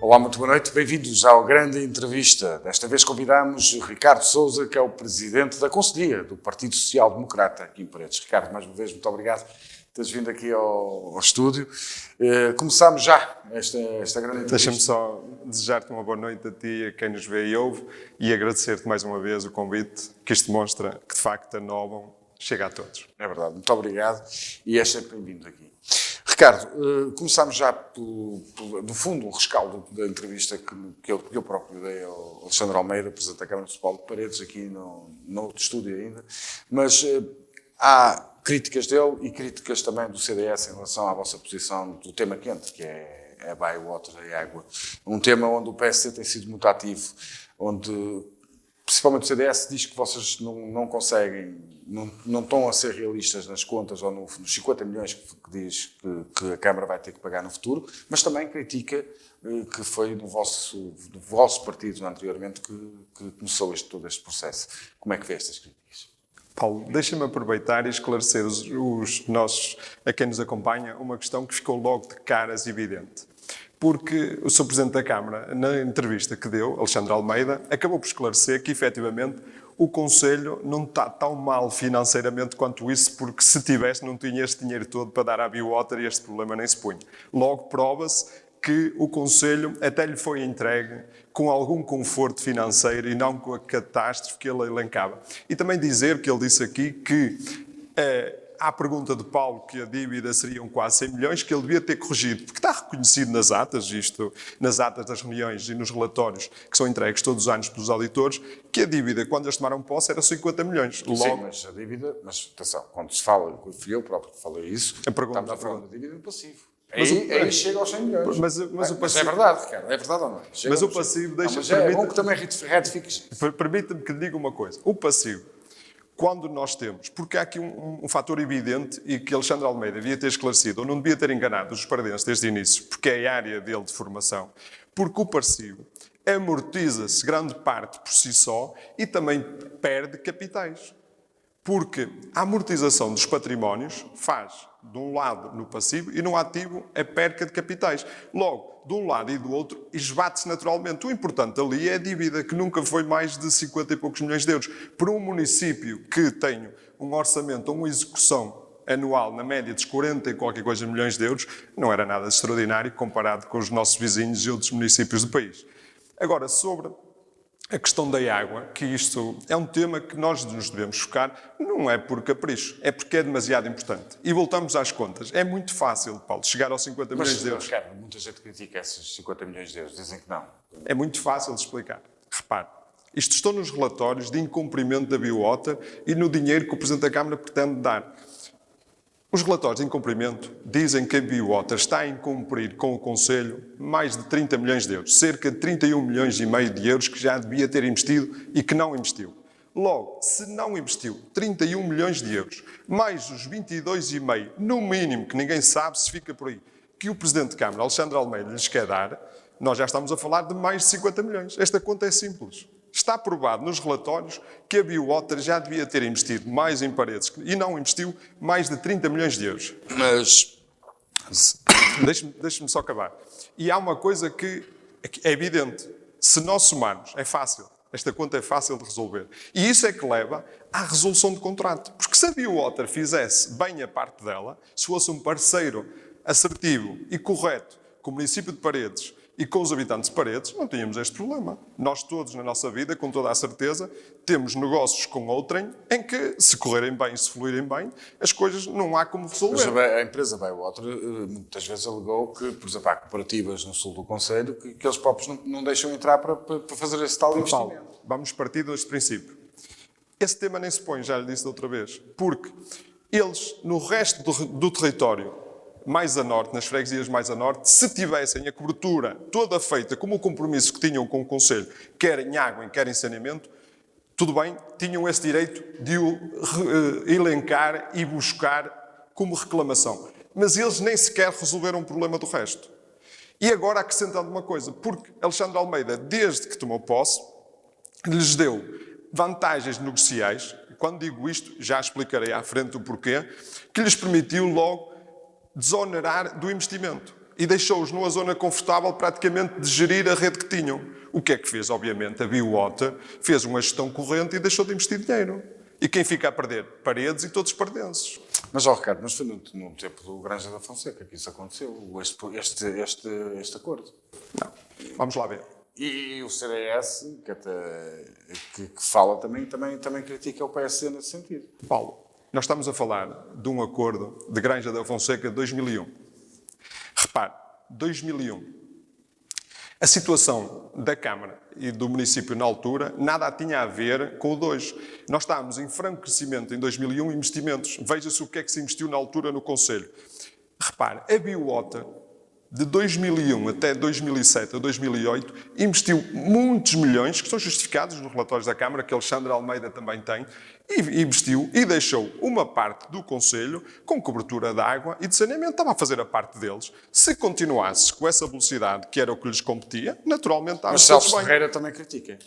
Olá, muito boa noite. Bem-vindos ao Grande Entrevista. Desta vez convidamos Ricardo Sousa, que é o presidente da Conselhia do Partido Social Democrata aqui em Paredes. Ricardo, mais uma vez, muito obrigado por teres vindo aqui ao estúdio. Começamos já esta grande entrevista. Deixa-me só desejar-te uma boa noite a ti e a quem nos vê e ouve e agradecer-te mais uma vez o convite, que isto demonstra que, de facto, a Novum chega a todos. É verdade, muito obrigado e és sempre bem-vindo aqui. Ricardo, começámos já, no fundo, um rescaldo da entrevista que eu próprio dei ao Alexandre Almeida, presidente da Câmara Municipal de Paredes, aqui no outro estúdio ainda, mas há críticas dele e críticas também do CDS em relação à vossa posição do tema quente, que é a bywater, a água. Um tema onde o PSD tem sido muito ativo, onde principalmente o CDS diz que vocês não conseguem, não estão a ser realistas nas contas ou nos 50 milhões que diz que a Câmara vai ter que pagar no futuro, mas também critica que foi do vosso partido anteriormente que começou todo este processo. Como é que vê estas críticas? Paulo, deixa-me aproveitar e esclarecer os nossos, a quem nos acompanha, uma questão que ficou logo de caras evidente. Porque o Sr. Presidente da Câmara, na entrevista que deu, Alexandre Almeida, acabou por esclarecer que, efetivamente, o Conselho não está tão mal financeiramente quanto isso, porque se tivesse, não tinha este dinheiro todo para dar à bywater e este problema nem se punha. Logo, prova-se que o Conselho até lhe foi entregue com algum conforto financeiro e não com a catástrofe que ele elencava. E também dizer que ele disse aqui que à pergunta de Paulo que a dívida seriam quase 100 milhões, que ele devia ter corrigido, porque está reconhecido nas atas, nas atas das reuniões e nos relatórios que são entregues todos os anos pelos auditores, que a dívida, quando eles tomaram posse, era 50 milhões. Logo, sim, mas a dívida, mas atenção, quando se fala, fui eu próprio que falei isso, estamos a falar da dívida do passivo. Aí chega aos 100 milhões. Mas o passivo... é verdade, Ricardo, é verdade ou não é? Mas o passivo deixa... Mas é bom que também retifiques. Permita-me que lhe diga uma coisa. O passivo, quando nós temos, porque há aqui um fator evidente e que Alexandre Almeida devia ter esclarecido, ou não devia ter enganado os paredenses desde o início, porque é a área dele de formação, porque o passivo amortiza-se grande parte por si só e também perde capitais. Porque a amortização dos patrimónios faz, de um lado, no passivo e no ativo, a perca de capitais. Logo, de um lado e do outro, esbate-se naturalmente. O importante ali é a dívida, que nunca foi mais de 50 e poucos milhões de euros. Para um município que tem um orçamento ou uma execução anual na média de 40 e qualquer coisa milhões de euros, não era nada extraordinário comparado com os nossos vizinhos e outros municípios do país. Agora, sobre a questão da água, que isto é um tema que nós nos devemos focar, não é por capricho, é porque é demasiado importante. E voltamos às contas. É muito fácil, Paulo, chegar aos 50 milhões de euros. Mas, muita gente critica esses 50 milhões de euros, dizem que não. É muito fácil de explicar. Repare, isto estão nos relatórios de incumprimento da bywater e no dinheiro que o Presidente da Câmara pretende dar. Os relatórios de incumprimento dizem que a bywater está a incumprir com o Conselho mais de 30 milhões de euros, cerca de 31 milhões e meio de euros que já devia ter investido e que não investiu. Logo, se não investiu 31 milhões de euros, mais os 22,5, no mínimo, que ninguém sabe se fica por aí, que o Presidente de Câmara, Alexandre Almeida, lhes quer dar, nós já estamos a falar de mais de 50 milhões. Esta conta é simples. Está provado nos relatórios que a bywater já devia ter investido mais em Paredes e não investiu mais de 30 milhões de euros. Mas... Deixe-me só acabar. E há uma coisa que é evidente. Se nós somarmos, é fácil. Esta conta é fácil de resolver. E isso é que leva à resolução de contrato. Porque se a bywater fizesse bem a parte dela, se fosse um parceiro assertivo e correto com o município de Paredes e com os habitantes de Paredes, não tínhamos este problema. Nós todos, na nossa vida, com toda a certeza, temos negócios com outrem em que, se correrem bem, se fluírem bem, as coisas não há como resolver. Mas a empresa bywater muitas vezes alegou que, por exemplo, há cooperativas no sul do Conselho que eles próprios não deixam entrar para fazer esse tal investimento. Paulo, vamos partir deste princípio. Esse tema nem se põe, já lhe disse da outra vez, porque eles, no resto do território, mais a norte, nas freguesias mais a norte, se tivessem a cobertura toda feita como o compromisso que tinham com o Conselho, quer em água, quer em saneamento, tudo bem, tinham esse direito de o elencar e buscar como reclamação. Mas eles nem sequer resolveram o problema do resto. E agora acrescentando uma coisa, porque Alexandre Almeida, desde que tomou posse, lhes deu vantagens negociais, quando digo isto, já explicarei à frente o porquê, que lhes permitiu logo desonerar do investimento. e deixou-os numa zona confortável praticamente de gerir a rede que tinham. O que é que fez? Obviamente, a Biowater fez uma gestão corrente e deixou de investir dinheiro. E quem fica a perder? Paredes e todos os pardenses. Mas, Ricardo, mas foi no tempo do Granja da Fonseca que isso aconteceu, este acordo. Não. Vamos lá ver. E o CDS, que fala também critica o PSD nesse sentido. Paulo, nós estamos a falar de um acordo de Granja da Fonseca de 2001. Repare, 2001. A situação da Câmara e do município na altura nada tinha a ver com o de hoje. Nós estávamos em franco crescimento em 2001, investimentos. Veja-se o que é que se investiu na altura no Conselho. Repare, a Biowater, de 2001 até 2007 a 2008, investiu muitos milhões, que são justificados nos relatórios da Câmara, que Alexandre Almeida também tem, e investiu e deixou uma parte do Conselho com cobertura de água e de saneamento. Estava a fazer a parte deles. Se continuasse com essa velocidade, que era o que lhes competia, naturalmente estava Mas todos Celso bem. Ferreira também critica.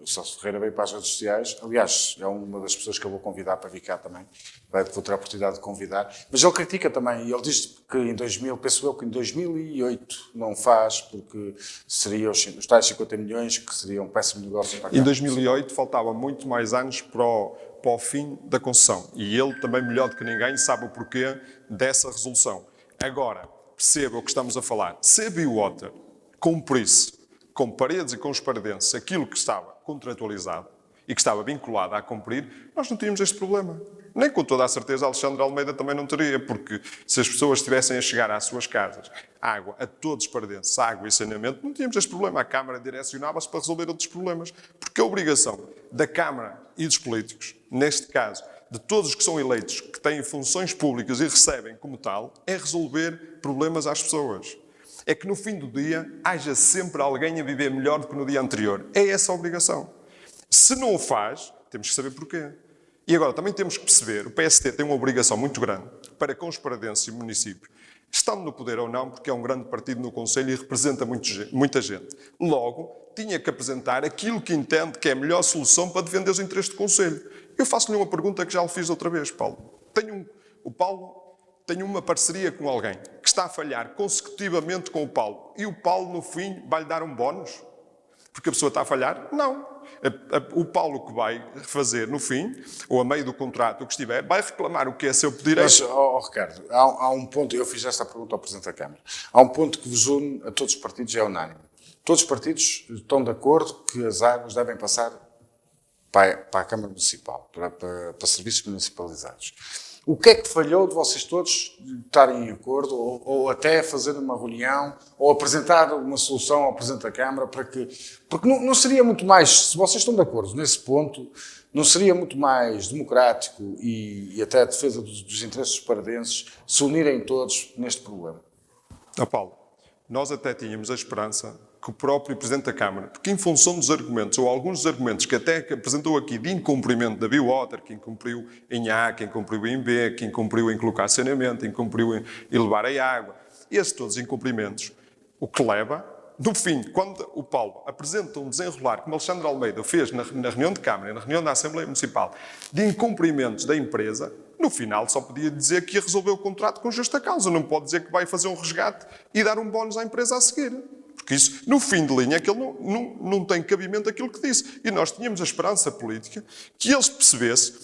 O Celso Ferreira veio para as redes sociais. Aliás, é uma das pessoas que eu vou convidar para vir cá também. Vou ter a oportunidade de convidar. Mas ele critica também. Ele diz que em 2000, penso eu que em 2008 não faz, porque seriam os tais 50 milhões que seriam um péssimo negócio para cá. Em 2008 faltava muito mais anos para o fim da concessão. E ele também, melhor do que ninguém, sabe o porquê dessa resolução. Agora, perceba o que estamos a falar. Se a Biowater cumprisse com Paredes e com os paredenses aquilo que estava contratualizado e que estava vinculado a cumprir, nós não tínhamos este problema. Nem com toda a certeza Alexandre Almeida também não teria, porque se as pessoas estivessem a chegar às suas casas, água a todos os paredenses, água e saneamento, não tínhamos este problema. A Câmara direcionava-se para resolver outros problemas. Porque a obrigação da Câmara e dos políticos, neste caso, de todos os que são eleitos, que têm funções públicas e recebem como tal, é resolver problemas às pessoas. É que no fim do dia haja sempre alguém a viver melhor do que no dia anterior. É essa a obrigação. Se não o faz, temos que saber porquê. E agora também temos que perceber, o PSD tem uma obrigação muito grande para com os paradenses e municípios, estando no poder ou não, porque é um grande partido no Conselho e representa muita gente. Logo, tinha que apresentar aquilo que entende que é a melhor solução para defender os interesses do Conselho. Eu faço-lhe uma pergunta que já lhe fiz outra vez, Paulo. O Paulo tem uma parceria com alguém que está a falhar consecutivamente com o Paulo e o Paulo, no fim, vai-lhe dar um bónus? Porque a pessoa está a falhar? Não. O Paulo que vai fazer no fim, ou a meio do contrato, o que estiver, vai reclamar o que é seu direito. Mas, Ricardo, há um ponto, eu fiz esta pergunta ao Presidente da Câmara, há um ponto que vos une a todos os partidos, é unânime. Todos os partidos estão de acordo que as águas devem passar para a Câmara Municipal, para serviços municipalizados. O que é que falhou de vocês todos estarem em acordo, ou até fazer uma reunião, ou apresentar uma solução ao Presidente da Câmara, porque não seria muito mais, se vocês estão de acordo nesse ponto, não seria muito mais democrático e até a defesa dos interesses dos paradenses se unirem todos neste problema? Paulo, nós até tínhamos a esperança que o próprio Presidente da Câmara, porque em função dos argumentos, ou alguns dos argumentos que até apresentou aqui de incumprimento da Biowater, que incumpriu em A, que incumpriu em B, que incumpriu em colocar saneamento, incumpriu em levar a água, esses todos os incumprimentos, o que leva, no fim, quando o Paulo apresenta um desenrolar, como Alexandre Almeida fez na reunião de Câmara e na reunião da Assembleia Municipal, de incumprimentos da empresa, no final só podia dizer que ia resolver o contrato com justa causa, não pode dizer que vai fazer um resgate e dar um bónus à empresa a seguir. Porque isso, no fim de linha, é que ele não tem cabimento aquilo que disse. E nós tínhamos a esperança política que eles percebessem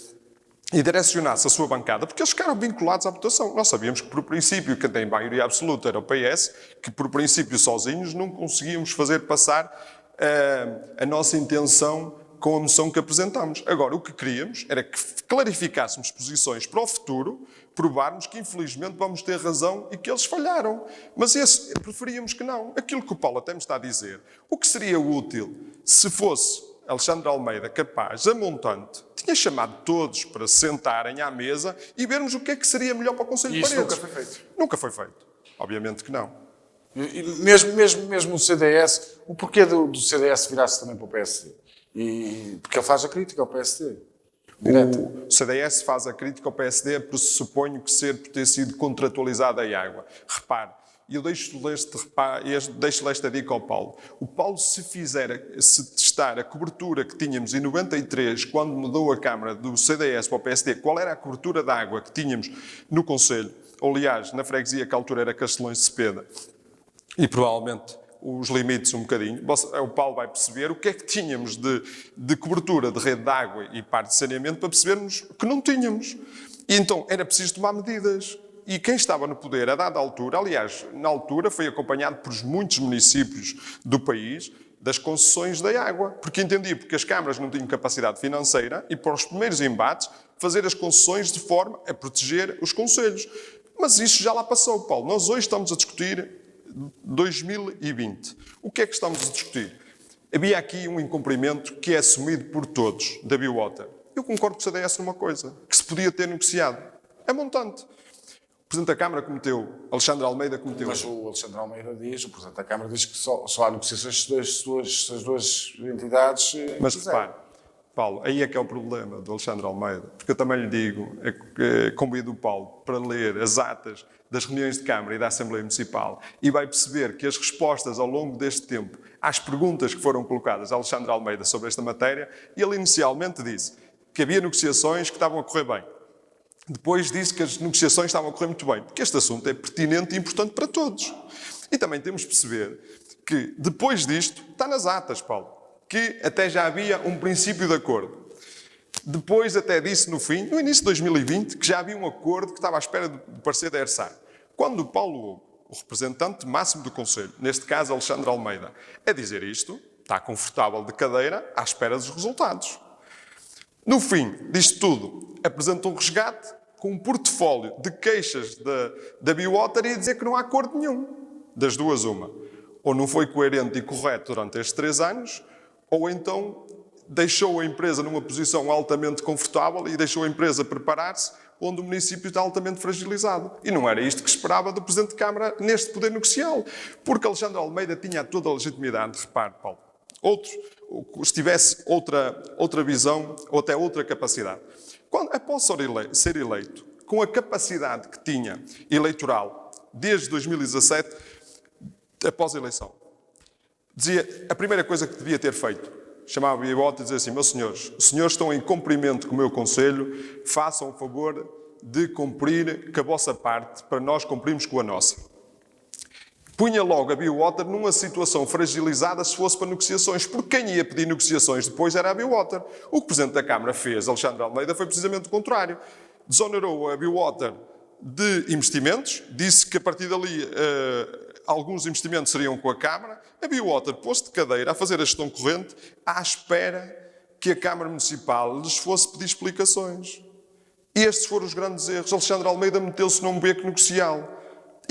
e direcionassem a sua bancada, porque eles ficaram vinculados à votação. Nós sabíamos que, por princípio, quem tem maioria absoluta era o PS, que, por princípio, sozinhos, não conseguíamos fazer passar a nossa intenção com a moção que apresentámos. Agora, o que queríamos era que clarificássemos posições para o futuro, provarmos que, infelizmente, vamos ter razão e que eles falharam. Mas preferíamos que não. Aquilo que o Paulo até me está a dizer, o que seria útil se fosse Alexandre Almeida capaz, a montante, tinha chamado todos para se sentarem à mesa e vermos o que é que seria melhor para o Conselho de Paredes. Isso nunca foi feito? Nunca foi feito. Obviamente que não. E mesmo o CDS, o porquê do CDS virar-se também para o PSD? Porque ele faz a crítica ao PSD. O CDS faz a crítica ao PSD por suponho que por ter sido contratualizada a água. Repare, eu deixo-lhe esta dica ao Paulo. O Paulo, se testar a cobertura que tínhamos em 93, quando mudou a Câmara do CDS para o PSD, qual era a cobertura de água que tínhamos no Conselho, ou aliás, na freguesia que à altura era Castelões de Cepeda, e provavelmente os limites um bocadinho, o Paulo vai perceber o que é que tínhamos de cobertura de rede de água e parte de saneamento para percebermos que não tínhamos. E então era preciso tomar medidas. E quem estava no poder a dada altura, aliás, na altura foi acompanhado por muitos municípios do país, das concessões da água, porque entendia porque as câmaras não tinham capacidade financeira e para os primeiros embates fazer as concessões de forma a proteger os concelhos. Mas isso já lá passou, Paulo. Nós hoje estamos a discutir 2020. O que é que estamos a discutir? Havia aqui um incumprimento que é assumido por todos, da Biwater. Eu concordo com o CDS numa coisa, que se podia ter negociado. É montante. O Presidente da Câmara cometeu, Alexandre Almeida cometeu. Mas o Alexandre Almeida diz, o Presidente da Câmara diz que só há negociações se as duas entidades Mas quiserem. repare, Paulo, aí é que é o problema do Alexandre Almeida, porque eu também lhe digo, convido o Paulo para ler as atas das reuniões de Câmara e da Assembleia Municipal e vai perceber que as respostas ao longo deste tempo às perguntas que foram colocadas a Alexandre Almeida sobre esta matéria, ele inicialmente disse que havia negociações que estavam a correr bem. Depois disse que as negociações estavam a correr muito bem, porque este assunto é pertinente e importante para todos. E também temos de perceber que, depois disto, está nas atas, Paulo, que até já havia um princípio de acordo. Depois até disse no fim, no início de 2020, que já havia um acordo que estava à espera do parecer da ERSAR. Quando o Paulo, o representante máximo do Conselho, neste caso Alexandre Almeida, a dizer isto, está confortável de cadeira à espera dos resultados. No fim disto tudo, apresenta um resgate com um portfólio de queixas da Biwater e a dizer que não há acordo nenhum. Das duas, uma. Ou não foi coerente e correto durante estes 3 anos, ou então deixou a empresa numa posição altamente confortável e deixou a empresa preparar-se onde o município está altamente fragilizado. E não era isto que esperava do Presidente de Câmara neste poder negocial. Porque Alexandre Almeida tinha toda a legitimidade, repare, Paulo, se tivesse outra visão ou até outra capacidade. Após ser eleito, com a capacidade que tinha eleitoral desde 2017, após a eleição, dizia a primeira coisa que devia ter feito, chamava a Biwater e dizia assim: meus senhores, os senhores estão em cumprimento com o meu conselho, façam o favor de cumprir com a vossa parte para nós cumprirmos com a nossa. Punha logo a Biwater numa situação fragilizada se fosse para negociações, porque quem ia pedir negociações depois era a Biwater. O que o Presidente da Câmara fez, Alexandre Almeida, foi precisamente o contrário. Desonerou a Biwater de investimentos, disse que a partir dali alguns investimentos seriam com a Câmara. A Biwater pôs-se de cadeira a fazer a gestão corrente à espera que a Câmara Municipal lhes fosse pedir explicações. Estes foram os grandes erros. Alexandre Almeida meteu-se num beco negocial.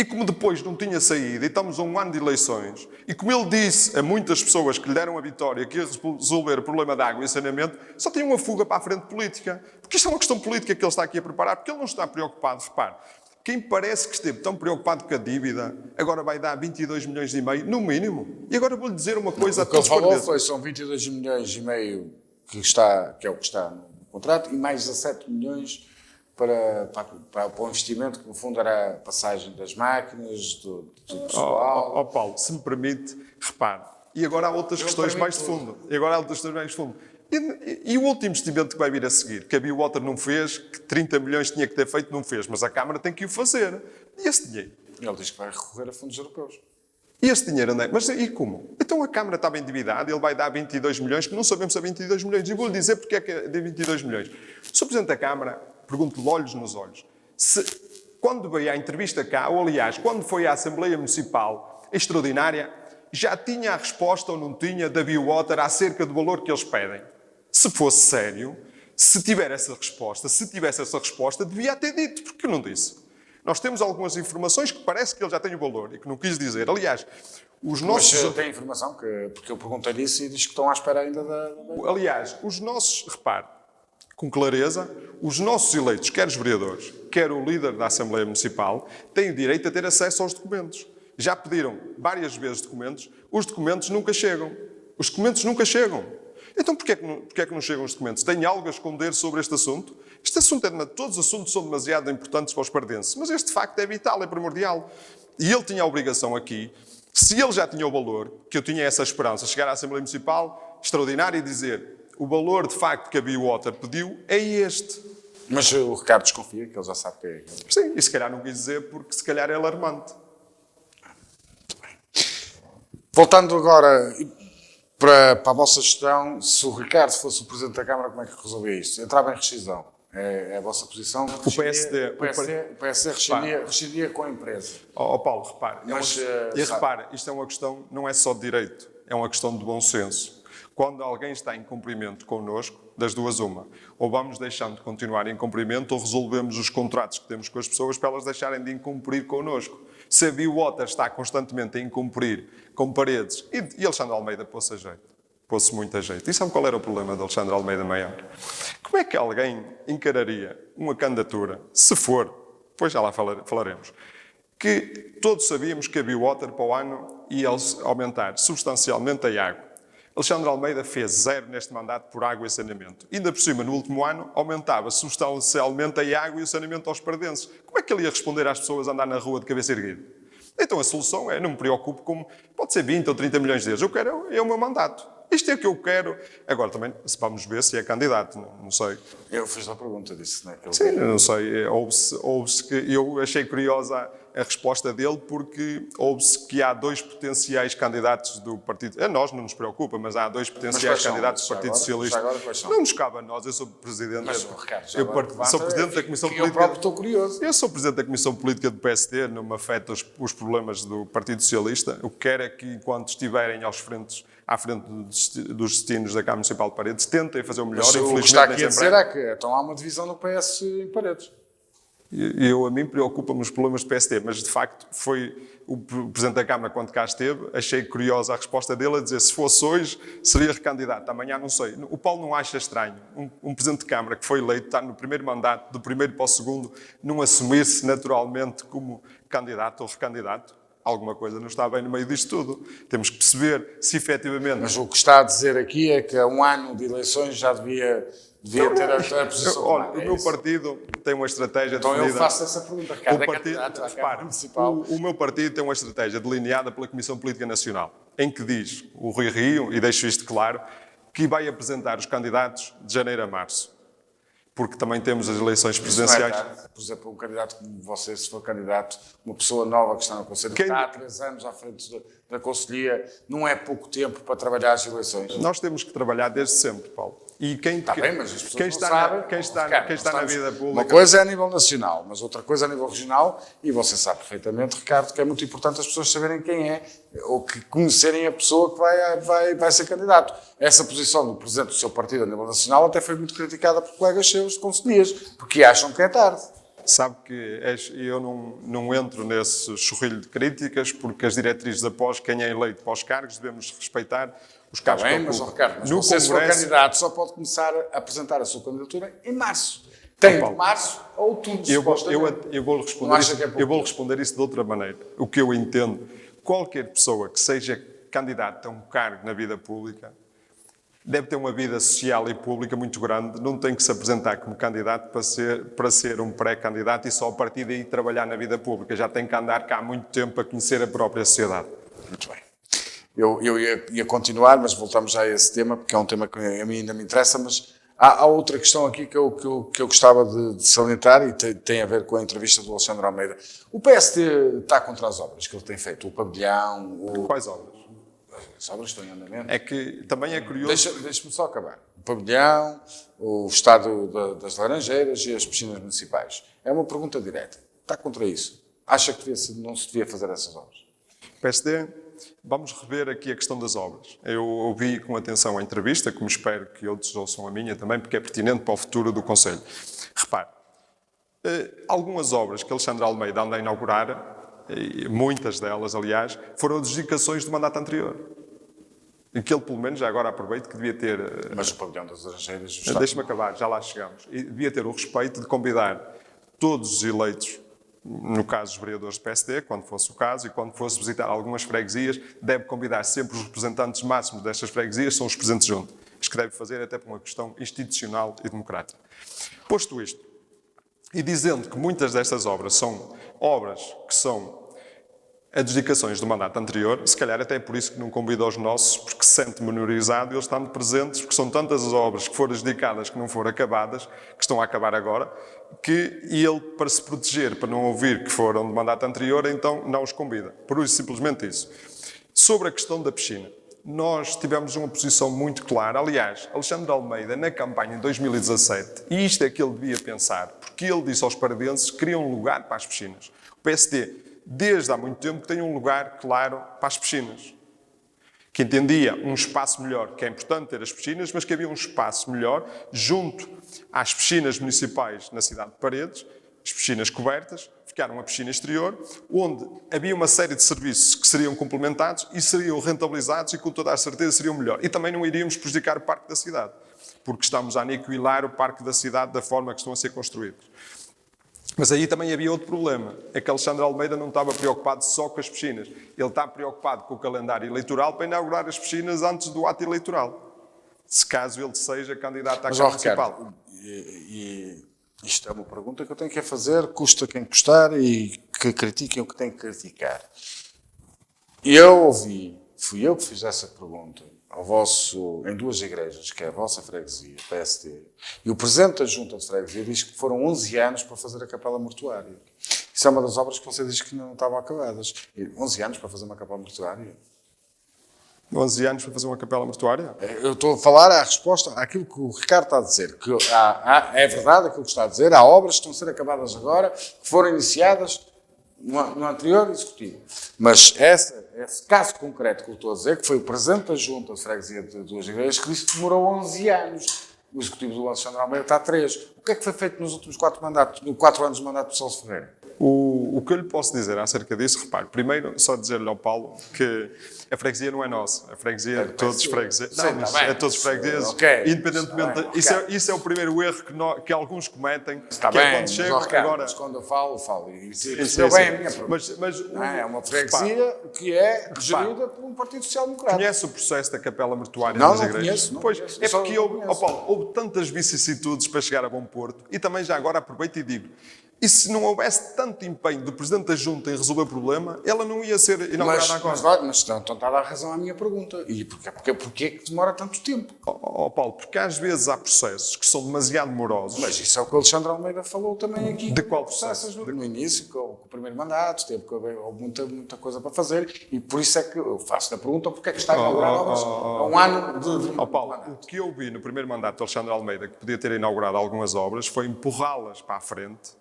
E como depois não tinha saído, e estamos a um ano de eleições, e como ele disse a muitas pessoas que lhe deram a vitória que ia resolver o problema da água e saneamento, só tinha uma fuga para a frente política. Porque isto é uma questão política que ele está aqui a preparar, porque ele não está preocupado, repare. Quem parece que esteve tão preocupado com a dívida, agora vai dar 22 milhões e meio, no mínimo. E agora vou-lhe dizer uma coisa a todos. O que ele falou foi, são 22 milhões e meio que é o que está no contrato, e mais 17 milhões para o investimento, que no fundo era a passagem das máquinas, do pessoal. Paulo, se me permite, repare, e agora há outras questões mais de fundo. E o último investimento que vai vir a seguir, que a Biwater não fez, que 30 milhões tinha que ter feito, não fez, mas a Câmara tem que o fazer. E esse dinheiro? Ele diz que vai recorrer a fundos europeus. E esse dinheiro onde é? Mas e como? Então a Câmara estava endividada, ele vai dar 22 milhões, que não sabemos se é 22 milhões. E vou-lhe dizer porque é que é de 22 milhões. O Sr. Presidente da Câmara, pergunto-lhe olhos nos olhos, se quando veio à entrevista cá, ou aliás, quando foi à Assembleia Municipal extraordinária, já tinha a resposta ou não tinha da Biwater acerca do valor que eles pedem. Se fosse sério, se tivesse essa resposta, devia ter dito, porque não disse. Nós temos algumas informações que parece que ele já tem o valor e que não quis dizer. Aliás, os nossos... Mas tem informação, porque eu perguntei-lhe isso e diz que estão à espera ainda da... Aliás, os nossos, repare, com clareza, os nossos eleitos, quer os vereadores, quer o líder da Assembleia Municipal, têm o direito a ter acesso aos documentos. Já pediram várias vezes documentos, os documentos nunca chegam. Os documentos nunca chegam. Então porquê é que não chegam os documentos? Tem algo a esconder sobre este assunto? Este assunto todos os assuntos são demasiado importantes para os pardenses, mas este facto é vital, é primordial. E ele tinha a obrigação aqui, se ele já tinha o valor, que eu tinha essa esperança, chegar à Assembleia Municipal, extraordinária, e dizer: o valor de facto que a Biwater pediu é este. Mas o Ricardo desconfia, que ele já sabe que é. Sim, e se calhar não quis dizer porque se calhar é alarmante. Voltando agora para a vossa gestão, se o Ricardo fosse o Presidente da Câmara, como é que resolvia isto? Entrava em rescisão. É a vossa posição? O PSD rescindia com a empresa. Paulo, repare. Mas, repare, isto é uma questão, não é só de direito, é uma questão de bom senso. Quando alguém está em cumprimento connosco, das duas uma, ou vamos deixando de continuar em cumprimento ou resolvemos os contratos que temos com as pessoas para elas deixarem de incumprir connosco. Se a Biwater está constantemente a incumprir com paredes, e Alexandre Almeida pôs-se a jeito, pôs-se muito a jeito. E sabe qual era o problema de Alexandre Almeida maior? Como é que alguém encararia uma candidatura, se for, depois já lá falaremos, que todos sabíamos que a Biwater para o ano ia aumentar substancialmente a água. Alexandre Almeida fez 0 neste mandato por água e saneamento. Ainda por cima, no último ano, aumentava substancialmente a água e o saneamento aos pardenses. Como é que ele ia responder às pessoas a andar na rua de cabeça erguida? Então a solução é, não me preocupo com, pode ser 20 ou 30 milhões de euros, eu quero é o meu mandato. Isto é o que eu quero. Agora também, vamos ver se é candidato, não sei. Eu fiz a pergunta disso, não é? Sim, não sei. Ouve-se que eu achei curiosa a resposta dele porque ouve-se que há 2 potenciais candidatos do Partido... A nós não nos preocupa, mas há 2 potenciais candidatos do Partido Socialista. Não nos cabe a nós, eu sou Presidente... Mas, Ricardo, sou Presidente da Comissão Política... Eu próprio estou curioso. Eu sou Presidente da Comissão Política do PSD, não me afeta os problemas do Partido Socialista. O que quero é que, enquanto estiverem à frente dos destinos da Câmara Municipal de Paredes, tentem fazer o melhor. Mas o que está aqui a dizer é que então há uma divisão no PS em Paredes. A mim preocupa-me os problemas do PSD, mas de facto foi o Presidente da Câmara quando cá esteve, achei curiosa a resposta dele a dizer se fosse hoje seria recandidato, amanhã não sei. O Paulo não acha estranho um Presidente de Câmara que foi eleito, está no primeiro mandato, do primeiro para o segundo, não assumir-se naturalmente como candidato ou recandidato? Alguma coisa não está bem no meio disto tudo. Temos que perceber se efetivamente... Mas o que está a dizer aqui é que a um ano de eleições já devia ter a posição. Olha, o meu partido tem uma estratégia então definida... eu faço essa pergunta, Ricardo, candidato à Câmara Municipal. O meu partido tem uma estratégia delineada pela Comissão Política Nacional, em que diz, o Rui Rio, e deixo isto claro, que vai apresentar os candidatos de janeiro a março. Porque também temos as eleições presidenciais. Por exemplo, um candidato como você, se for candidato, uma pessoa nova que está no Conselho, que está há 3 anos à frente da Conselhia, não é pouco tempo para trabalhar as eleições. Nós temos que trabalhar desde sempre, Paulo. E está bem, mas as pessoas quem não sabem. Quem está na vida pública... Uma coisa é a nível nacional, mas outra coisa é a nível regional, e você sabe perfeitamente, Ricardo, que é muito importante as pessoas saberem quem é, ou que conhecerem a pessoa que vai ser candidato. Essa posição do Presidente do seu partido a nível nacional até foi muito criticada por colegas seus de conselheiros, porque acham que é tarde. Sabe que eu não entro nesse chorrilho de críticas, porque as diretrizes após quem é eleito para os cargos devemos respeitar os cargos que mas você, se for candidato, só pode começar a apresentar a sua candidatura em março. Tem de março a outubro, eu vou responder isso de outra maneira. O que eu entendo, qualquer pessoa que seja candidata a um cargo na vida pública deve ter uma vida social e pública muito grande, não tem que se apresentar como candidato para ser um pré-candidato e só a partir daí trabalhar na vida pública. Já tem que andar cá há muito tempo a conhecer a própria sociedade. Muito bem. Eu ia continuar, mas voltamos já a esse tema, porque é um tema que a mim ainda me interessa, mas há outra questão aqui que eu gostava de salientar e tem a ver com a entrevista do Alexandre Almeida. O PSD está contra as obras que ele tem feito, o pavilhão... Quais obras? As obras estão em andamento. É que também é curioso... Deixa-me só acabar. O pavilhão, o estado das laranjeiras e as piscinas municipais. É uma pergunta direta. Está contra isso? Acha que não se devia fazer essas obras? PSD... Vamos rever aqui a questão das obras. Eu ouvi com atenção a entrevista, como espero que outros ouçam a minha também, porque é pertinente para o futuro do Conselho. Repare, algumas obras que Alexandre Almeida anda a inaugurar, muitas delas, aliás, foram adjudicações do mandato anterior. E que ele, pelo menos, já agora aproveito que devia ter... Mas o pavilhão das laranjeiras... Deixe-me acabar, já lá chegamos. E devia ter o respeito de convidar todos os eleitos, no caso os vereadores do PSD, quando fosse o caso, e quando fosse visitar algumas freguesias, deve convidar sempre os representantes máximos destas freguesias, são os presentes junto. Isto que deve fazer até por uma questão institucional e democrática. Posto isto, e dizendo que muitas destas obras são obras que são adjudicações do mandato anterior, se calhar até é por isso que não convida os nossos, porque se sente menorizado e eles estão presentes, porque são tantas as obras que foram adjudicadas que não foram acabadas, que estão a acabar agora, que ele, para se proteger, para não ouvir que foram do mandato anterior, então não os convida. Por isso, simplesmente isso. Sobre a questão da piscina, nós tivemos uma posição muito clara. Aliás, Alexandre Almeida, na campanha de 2017, e isto é que ele devia pensar, porque ele disse aos paradenses que queria um lugar para as piscinas. O PSD, desde há muito tempo, tem um lugar claro para as piscinas. Que entendia um espaço melhor, que é importante ter as piscinas, mas que havia um espaço melhor junto às piscinas municipais na cidade de Paredes, as piscinas cobertas, ficaram a piscina exterior, onde havia uma série de serviços que seriam complementados e seriam rentabilizados e com toda a certeza seriam melhor. E também não iríamos prejudicar o parque da cidade, porque estamos a aniquilar o parque da cidade da forma que estão a ser construídos. Mas aí também havia outro problema, é que Alexandre Almeida não estava preocupado só com as piscinas. Ele está preocupado com o calendário eleitoral para inaugurar as piscinas antes do ato eleitoral, se caso ele seja candidato à Câmara Municipal. Isto é uma pergunta que eu tenho que fazer, custa quem custar e que critiquem o que tem que criticar. Fui eu que fiz essa pergunta em duas igrejas, que é a vossa freguesia, PSD, e o presidente da junta de freguesia diz que foram 11 anos para fazer a capela mortuária. Isso é uma das obras que você diz que não estavam acabadas. 11 anos para fazer uma capela mortuária? 11 anos para fazer uma capela mortuária? Eu estou a falar a resposta àquilo que o Ricardo está a dizer, que é verdade aquilo que está a dizer, há obras que estão a ser acabadas agora, que foram iniciadas no anterior executivo. Mas esse caso concreto que eu estou a dizer, que foi o presidente da junta de freguesia de duas igrejas, que disse que demorou 11 anos. O executivo do Alexandre Almeida está a 3. O que é que foi feito nos últimos 4 anos do mandato do Celso Ferreira? O que eu lhe posso dizer acerca disso, repare, primeiro só dizer-lhe ao Paulo que a freguesia não é nossa, a freguesia é de todos os fregueses. Não, mas é de todos os fregueses, independentemente. Isso é o primeiro erro que alguns cometem. Está que bem, é quando chegam, agora... mas quando eu falo. E sim. bem a minha pergunta. Mas é uma freguesia que é gerida por um Partido Social Democrata. Conhece o processo da capela mortuária das igrejas? Não pois, conheço. É porque houve tantas vicissitudes para chegar a Bom Porto, e também já agora aproveito e digo, e se não houvesse tanto empenho do Presidente da Junta em resolver o problema, ela não ia ser inaugurada agora. Mas então está a dar razão à minha pergunta. E porquê é que demora tanto tempo? Paulo, porque às vezes há processos que são demasiado morosos. Mas isso é o que o Alexandre Almeida falou também aqui. De qual processo? No início, com o primeiro mandato, teve muita coisa para fazer, e por isso é que eu faço a pergunta porque é que está a inaugurar obras há um ano de Paulo, mandato. o que eu vi no primeiro mandato de Alexandre Almeida, que podia ter inaugurado algumas obras, foi empurrá-las para a frente,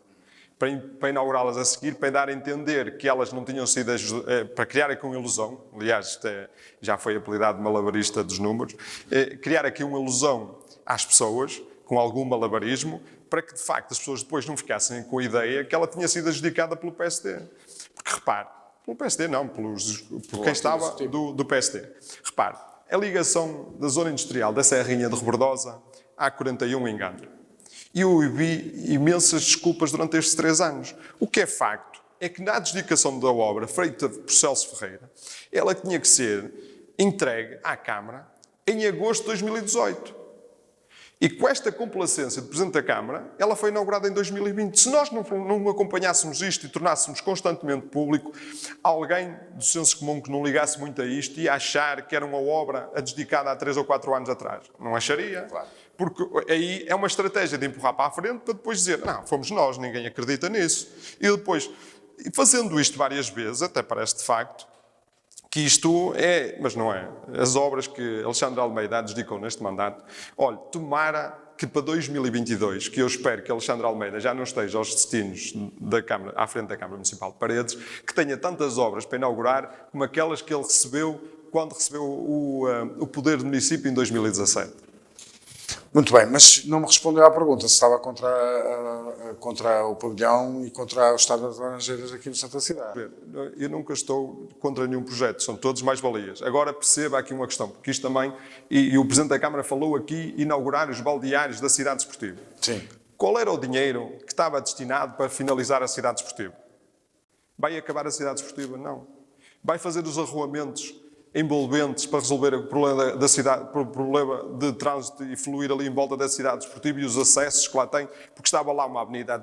para inaugurá-las a seguir, para dar a entender que elas não tinham sido, para criar aqui uma ilusão, aliás, isto já foi apelidado de malabarista dos números, criar aqui uma ilusão às pessoas, com algum malabarismo, para que de facto as pessoas depois não ficassem com a ideia que ela tinha sido adjudicada pelo PSD. Porque repare, pelo PSD não, por quem estava do PSD. Repare, a ligação da zona industrial da Serrinha de Rebordosa à 41 em Gandra. E eu vi imensas desculpas durante estes 3 anos. O que é facto é que na adjudicação da obra feita por Celso Ferreira, ela tinha que ser entregue à Câmara em agosto de 2018. E com esta complacência do Presidente da Câmara, ela foi inaugurada em 2020. Se nós não acompanhássemos isto e tornássemos constantemente público, alguém do senso comum que não ligasse muito a isto ia achar que era uma obra adjudicada há 3 ou 4 anos atrás. Não acharia. Claro. Porque aí é uma estratégia de empurrar para a frente para depois dizer, não, fomos nós, ninguém acredita nisso. E depois, fazendo isto várias vezes, até parece de facto que isto é, mas não é. As obras que Alexandre Almeida adjudicou neste mandato, olha, tomara que para 2022, que eu espero que Alexandre Almeida já não esteja aos destinos da Câmara, à frente da Câmara Municipal de Paredes, que tenha tantas obras para inaugurar como aquelas que ele recebeu quando recebeu o poder do município em 2017. Muito bem, mas não me respondeu à pergunta se estava contra o pavilhão e contra o estado das Laranjeiras aqui no Santa Cidade. Eu nunca estou contra nenhum projeto, são todos mais-valias. Agora perceba aqui uma questão, porque isto também, e o Presidente da Câmara falou aqui, inaugurar os baldeários da cidade desportiva. Sim. Qual era o dinheiro que estava destinado para finalizar a cidade desportiva? Vai acabar a cidade desportiva? Não. Vai fazer os arruamentos envolventes para resolver o problema da cidade, o problema de trânsito e fluir ali em volta da cidade desportiva e os acessos que lá tem, porque estava lá uma avenida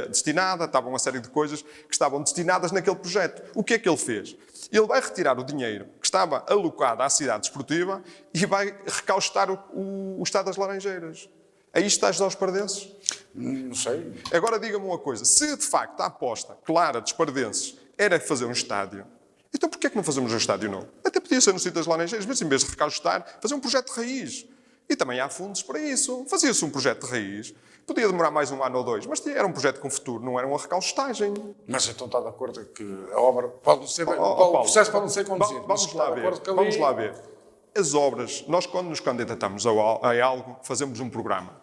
destinada, estavam uma série de coisas que estavam destinadas naquele projeto. O que é que ele fez? Ele vai retirar o dinheiro que estava alocado à cidade desportiva e vai recaustar o Estado das Laranjeiras. Aí está a ajudar os pardenses? Não sei. Agora diga-me uma coisa, se de facto a aposta clara dos pardenses era fazer um estádio, então porquê é que não fazemos um estádio novo? Até podia ser no sítio das Laranjeiras, mas em vez de recaustar, fazer um projeto de raiz. E também há fundos para isso. Fazia-se um projeto de raiz. Podia demorar mais um ano ou dois, mas era um projeto com futuro, não era uma recaustagem. Mas então está de acordo que a obra pode não ser... Paulo, o processo pode não ser conduzido. Vamos lá ver. As obras, nós quando nos candidatamos a algo, fazemos um programa.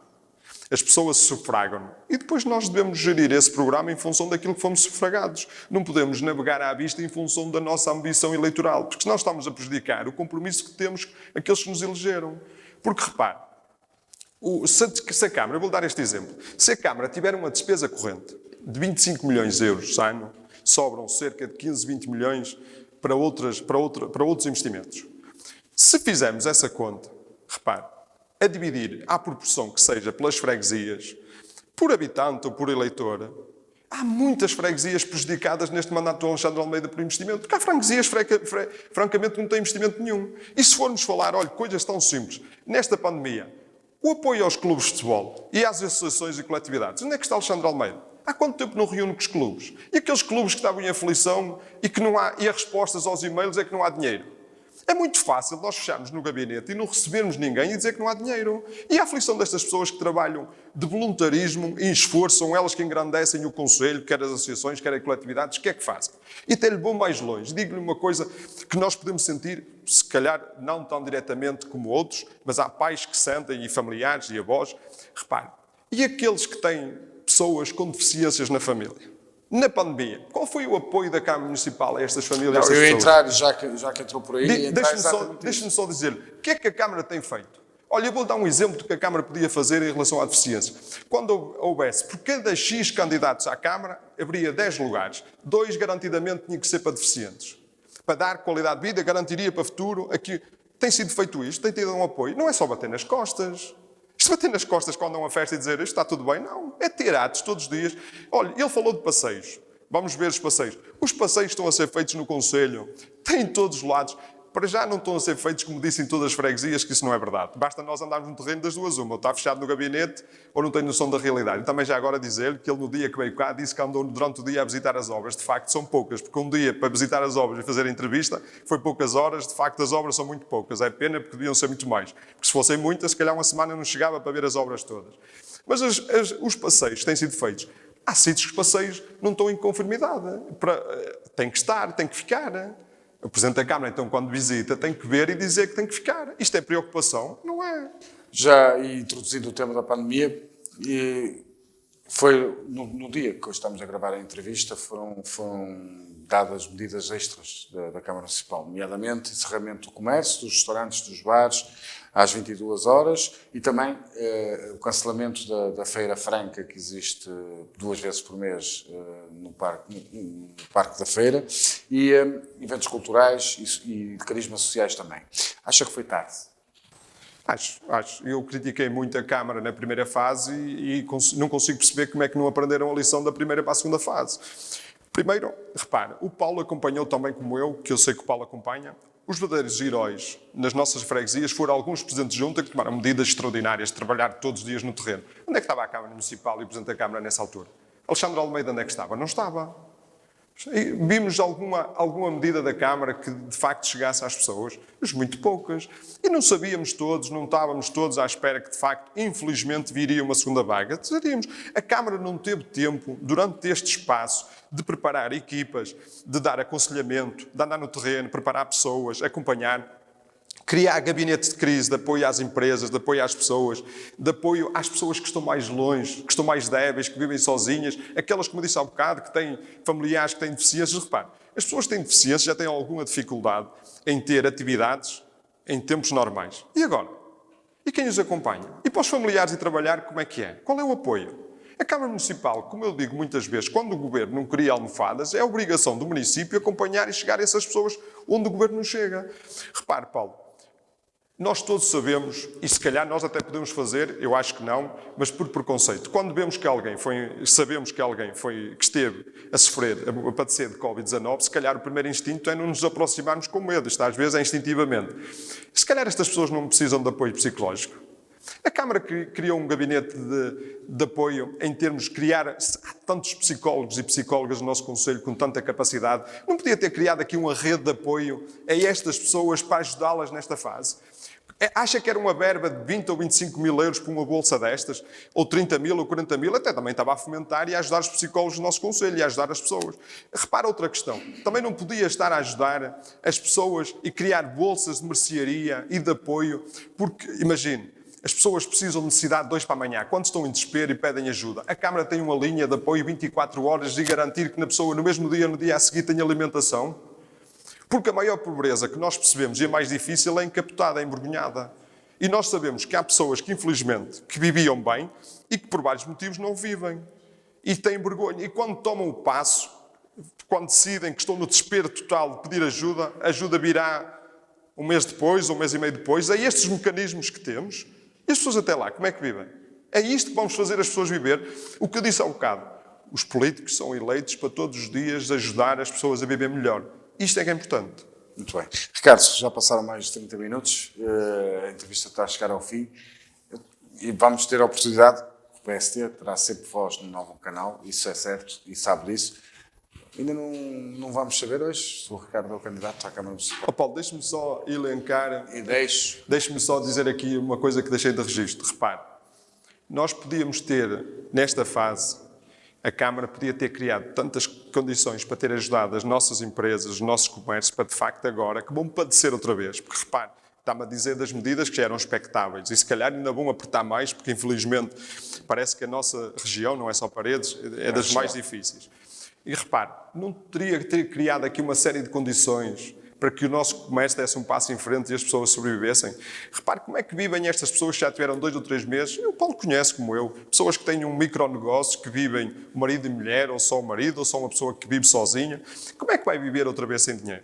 As pessoas sufragam. E depois nós devemos gerir esse programa em função daquilo que fomos sufragados. Não podemos navegar à vista em função da nossa ambição eleitoral, porque senão estamos a prejudicar o compromisso que temos aqueles que nos elegeram. Porque, repare, se a Câmara, eu vou dar este exemplo, se a Câmara tiver uma despesa corrente de 25 milhões de euros ano, sobram cerca de 15, 20 milhões para outros investimentos. Se fizermos essa conta, repare, a dividir à proporção que seja pelas freguesias, por habitante ou por eleitor, há muitas freguesias prejudicadas neste mandato do Alexandre Almeida por investimento, porque há freguesias, francamente, que não têm investimento nenhum. E se formos falar, olha, coisas tão simples, nesta pandemia, o apoio aos clubes de futebol e às associações e coletividades, onde é que está Alexandre Almeida? Há quanto tempo não reúne com os clubes? E aqueles clubes que estavam em aflição e as respostas aos e-mails é que não há dinheiro. É muito fácil nós fecharmos no gabinete e não recebermos ninguém e dizer que não há dinheiro. E a aflição destas pessoas que trabalham de voluntarismo e esforço, são elas que engrandecem o Conselho, quer as associações, quer as coletividades, o que é que fazem? E até lhe vou mais longe. Digo-lhe uma coisa que nós podemos sentir, se calhar não tão diretamente como outros, mas há pais que sentem, e familiares, e avós. Repare, e aqueles que têm pessoas com deficiências na família? Na pandemia, qual foi o apoio da Câmara Municipal a estas famílias? Não, eu ia entrar, já que entrou por aí, deixe-me só dizer-lhe, o que é que a Câmara tem feito? Olha, eu vou dar um exemplo do que a Câmara podia fazer em relação à deficiência. Quando houvesse, por cada X candidatos à Câmara, haveria 10 lugares. 2 garantidamente tinham que ser para deficientes. Para dar qualidade de vida, garantiria para o futuro. Aqui tem sido feito isto, tem tido um apoio. Não é só bater nas costas. Isto bater nas costas quando há uma festa e dizer isto está tudo bem, não. É ter atos todos os dias. Olha, ele falou de passeios. Vamos ver os passeios. Os passeios estão a ser feitos no Conselho. Tem em todos os lados. Para já não estão a ser feitos, como disse, em todas as freguesias, que isso não é verdade. Basta nós andarmos no terreno das duas uma. Ou está fechado no gabinete, ou não tem noção da realidade. E também já agora dizer-lhe que ele, no dia que veio cá, disse que andou durante o dia a visitar as obras. De facto, são poucas, porque um dia para visitar as obras e fazer a entrevista foi poucas horas. De facto, as obras são muito poucas. É pena, porque deviam ser muito mais. Porque se fossem muitas, se calhar uma semana não chegava para ver as obras todas. Mas os passeios têm sido feitos. Há sítios que os passeios não estão em conformidade. Tem que estar, tem que ficar. O Presidente da Câmara, então, quando visita, tem que ver e dizer que tem que ficar. Isto é preocupação? Não é. Já introduzindo o tema da pandemia, e foi no dia que hoje estamos a gravar a entrevista, foram dadas medidas extras da Câmara Municipal, nomeadamente encerramento do comércio, dos restaurantes, dos bares, às 22 horas, e também o cancelamento da Feira Franca, que existe 2 vezes por mês no Parque da Feira, e eventos culturais e de carisma sociais também. Acha que foi tarde? Acho. Eu critiquei muito a Câmara na primeira fase e não consigo perceber como é que não aprenderam a lição da primeira para a segunda fase. Primeiro, repare, o Paulo acompanhou também como eu, que eu sei que o Paulo acompanha. Os verdadeiros heróis nas nossas freguesias foram alguns presidentes de junta que tomaram medidas extraordinárias de trabalhar todos os dias no terreno. Onde é que estava a Câmara Municipal e o Presidente da Câmara nessa altura? Alexandre Almeida, onde é que estava? Não estava. E vimos alguma medida da Câmara que de facto chegasse às pessoas, mas muito poucas. E não sabíamos todos, não estávamos todos à espera que de facto, infelizmente, viria uma segunda vaga. Dizeríamos, a Câmara não teve tempo, durante este espaço, de preparar equipas, de dar aconselhamento, de andar no terreno, preparar pessoas, acompanhar. Criar gabinetes de crise, de apoio às empresas, de apoio às pessoas, de apoio às pessoas que estão mais longe, que estão mais débeis, que vivem sozinhas, aquelas, como eu disse há bocado, que têm familiares que têm deficiências. Repare, as pessoas que têm deficiências já têm alguma dificuldade em ter atividades em tempos normais. E agora? E quem os acompanha? E para os familiares ir trabalhar, como é que é? Qual é o apoio? A Câmara Municipal, como eu digo muitas vezes, quando o Governo não cria almofadas, é obrigação do município acompanhar e chegar a essas pessoas onde o Governo não chega. Repare, Paulo, nós todos sabemos, e se calhar nós até podemos fazer, eu acho que não, mas por preconceito. Quando vemos que sabemos que alguém que esteve a sofrer, a padecer de Covid-19, se calhar o primeiro instinto é não nos aproximarmos com medo. Isto às vezes é instintivamente. Se calhar estas pessoas não precisam de apoio psicológico. A Câmara criou um gabinete de apoio em termos de criar tantos psicólogos e psicólogas no nosso Conselho com tanta capacidade. Não podia ter criado aqui uma rede de apoio a estas pessoas para ajudá-las nesta fase? Acha que era uma verba de 20 ou 25 mil euros por uma bolsa destas? Ou 30 mil ou 40 mil? Até também estava a fomentar e a ajudar os psicólogos do nosso Conselho e a ajudar as pessoas. Repara outra questão. Também não podia estar a ajudar as pessoas e criar bolsas de mercearia e de apoio, porque, imagine, as pessoas precisam de necessidade de 2 para amanhã. Quando estão em desespero e pedem ajuda, a Câmara tem uma linha de apoio 24 horas e garantir que na pessoa, no mesmo dia, no dia a seguir, tenha alimentação? Porque a maior pobreza que nós percebemos e a mais difícil é encapotada, é envergonhada. E nós sabemos que há pessoas que, infelizmente, que viviam bem e que por vários motivos não vivem. E têm vergonha. E quando tomam o passo, quando decidem que estão no desespero total de pedir ajuda, a ajuda virá um mês depois, ou um mês e meio depois. É estes mecanismos que temos. E as pessoas até lá, como é que vivem? É isto que vamos fazer as pessoas viver. O que eu disse há um bocado. Os políticos são eleitos para todos os dias ajudar as pessoas a viver melhor. Isto é que é importante. Muito bem. Ricardo, já passaram mais de 30 minutos, a entrevista está a chegar ao fim e vamos ter a oportunidade, o PST terá sempre voz no novo canal, isso é certo e sabe disso. Ainda não vamos saber hoje se o Ricardo é o candidato à Câmara Municipal. Paulo, deixe-me só elencar E deixe-me só dizer aqui uma coisa que deixei de registro. Repare, nós podíamos ter, nesta fase, a Câmara podia ter criado tantas condições para ter ajudado as nossas empresas, os nossos comércios, para de facto agora, que vão padecer outra vez. Porque repare, está-me a dizer das medidas que já eram expectáveis e se calhar ainda vão apertar mais, porque infelizmente parece que a nossa região, não é só Paredes, é das mais difíceis. E repare, não teria que ter criado aqui uma série de condições para que o nosso comércio desse um passo em frente e as pessoas sobrevivessem. Repare como é que vivem estas pessoas que já tiveram 2 ou 3 meses. O Paulo conhece como eu. Pessoas que têm um micronegócio, que vivem marido e mulher, ou só o marido, ou só uma pessoa que vive sozinha. Como é que vai viver outra vez sem dinheiro?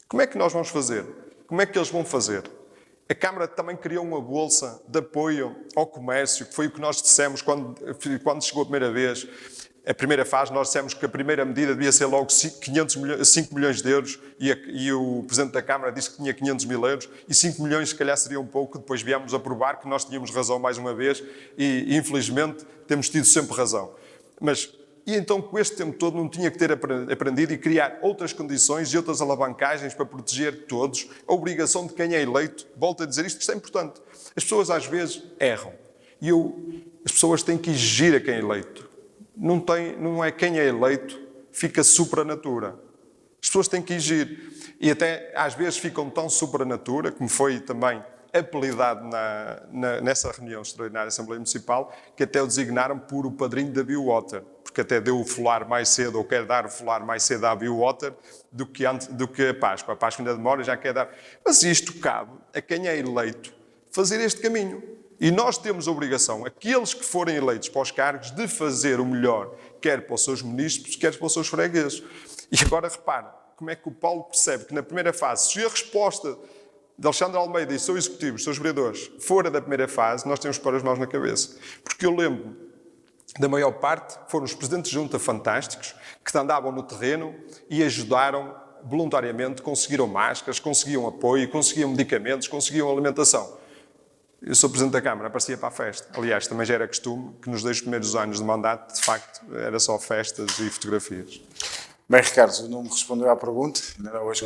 Como é que nós vamos fazer? Como é que eles vão fazer? A Câmara também criou uma bolsa de apoio ao comércio, que foi o que nós dissemos quando chegou a primeira vez. A primeira fase, nós dissemos que a primeira medida devia ser logo 5 milhões de euros e o Presidente da Câmara disse que tinha 500 mil euros e 5 milhões se calhar seria um pouco, depois viemos a provar que nós tínhamos razão mais uma vez e infelizmente temos tido sempre razão. E então com este tempo todo não tinha que ter aprendido e criar outras condições e outras alavancagens para proteger todos a obrigação de quem é eleito. Volto a dizer isto é importante. As pessoas às vezes erram e as pessoas têm que exigir a quem é eleito. Não é quem é eleito, fica supranatura. As pessoas têm que exigir. E até às vezes ficam tão supranatura, como foi também apelidado nessa reunião extraordinária da Assembleia Municipal, que até o designaram por o padrinho da Biowater, porque até deu o folar mais cedo, ou quer dar o folar mais cedo à Biowater do que a Páscoa. A Páscoa ainda demora, já quer dar. Mas isto cabe a quem é eleito fazer este caminho. E nós temos a obrigação, aqueles que forem eleitos para os cargos, de fazer o melhor, quer para os seus munícipes, quer para os seus fregueses. E agora repare, como é que o Paulo percebe que na primeira fase, se a resposta de Alexandre Almeida e seu executivo, os seus vereadores, for a da primeira fase, nós temos que pôr as mãos na cabeça. Porque eu lembro, da maior parte, foram os presidentes de junta fantásticos, que andavam no terreno e ajudaram voluntariamente, conseguiram máscaras, conseguiam apoio, conseguiam medicamentos, conseguiam alimentação. Eu sou Presidente da Câmara, aparecia para a festa. Aliás, também já era costume que nos 2 primeiros anos de mandato, de facto, era só festas e fotografias. Bem, Ricardo, não me respondeu à pergunta, ainda hoje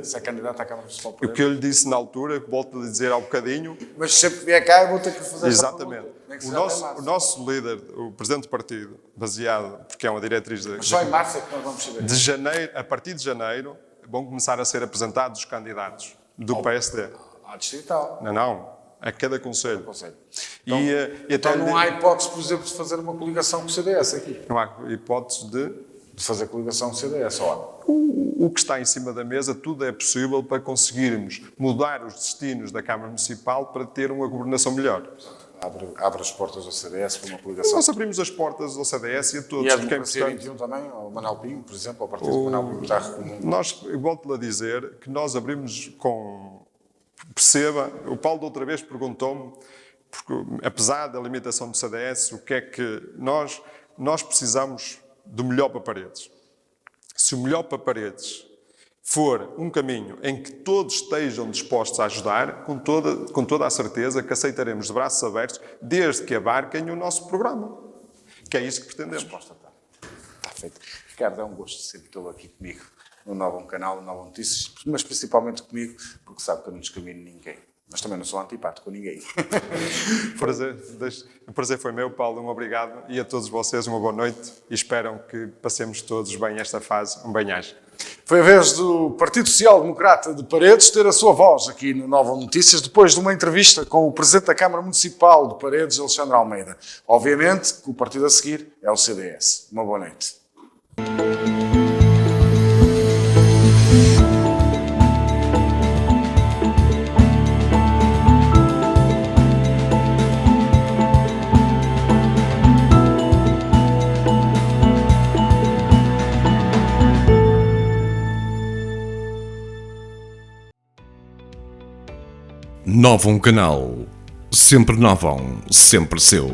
se é candidato à Câmara Municipal de Paredes. O que eu lhe disse na altura, volto a dizer há um bocadinho... Mas sempre que vier cá eu vou ter que fazer exatamente. essa pergunta. O nosso líder, o Presidente do Partido, baseado, porque é uma diretriz... Mas só em março é que nós vamos saber. De janeiro, a partir de janeiro, vão começar a ser apresentados os candidatos do PSD. À distrital. Não. A cada conselho. Então não há hipótese, por exemplo, de fazer uma coligação com o CDS aqui. Não há hipótese de fazer coligação com o CDS, ó. O que está em cima da mesa, tudo é possível para conseguirmos mudar os destinos da Câmara Municipal para ter uma governação melhor. Abre as portas ao CDS para uma coligação. Nós abrimos as portas ao CDS e a todos. E a porque é Democracia importante. 21 também, ao Manuel Pinho, por exemplo, ao partido do Manuel Pinho está recomendado. Eu volto-lhe a dizer que nós abrimos com... Perceba, o Paulo da outra vez perguntou-me, porque, apesar da limitação do CDS, o que é que nós precisamos do melhor para Paredes. Se o melhor para Paredes for um caminho em que todos estejam dispostos a ajudar, com toda a certeza que aceitaremos de braços abertos, desde que abarquem o nosso programa. Que é isso que A pretendemos. resposta está feita. Ricardo, é um gosto sempre tê-lo aqui comigo, no Novo Canal, no Novo Notícias, mas principalmente comigo, porque sabe que eu não discrimino ninguém. Mas também não sou antipático com ninguém. O prazer foi meu, Paulo, um obrigado. E a todos vocês uma boa noite e espero que passemos todos bem esta fase. Um bem-aja. Foi a vez do Partido Social Democrata de Paredes ter a sua voz aqui no Novo Notícias, depois de uma entrevista com o Presidente da Câmara Municipal de Paredes, Alexandre Almeida. Obviamente que o partido a seguir é o CDS. Uma boa noite. Novo Canal. Sempre novão, sempre seu.